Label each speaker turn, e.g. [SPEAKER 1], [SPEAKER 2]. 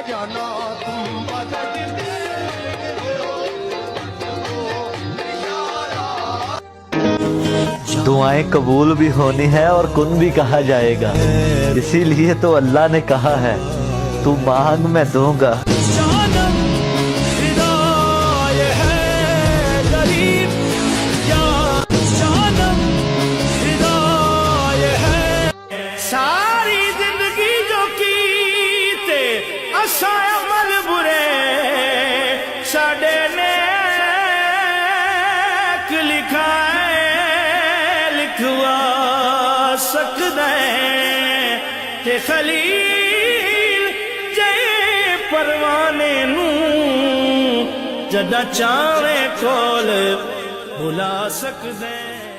[SPEAKER 1] जाना तुम
[SPEAKER 2] दुआएं कबूल भी होनी है और कुन भी कहा जाएगा, इसीलिए तो अल्लाह ने कहा है तू मांग मैं दूंगा।
[SPEAKER 3] सारी जिंदगी जो की ते असा अमल बुरे साडे ने लिखाए लिखवा सकदा है ते खलील जे परवाने नू जदा चाहे कोल बुला सकदा है।